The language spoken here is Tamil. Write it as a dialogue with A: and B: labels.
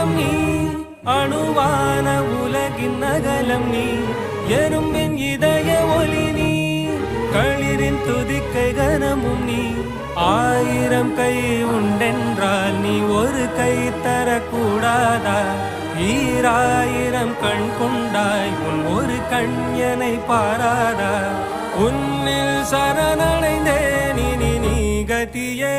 A: அங்கம் நீ அணுவான உலகின் நகலம் நீ எறும்பின் இதய ஒளி நீ களிரின் துதிக்கை கனமும் நீ ஆயிரம் கை உண்டென்றால் நீ ஒரு கை தரக்கூடாதா ஈராயிரம் கண் கொண்டாய் உன் ஒரு கண்யனை பாராதா உன்னில் சரணடைந்தேன் இனி நீ கதியே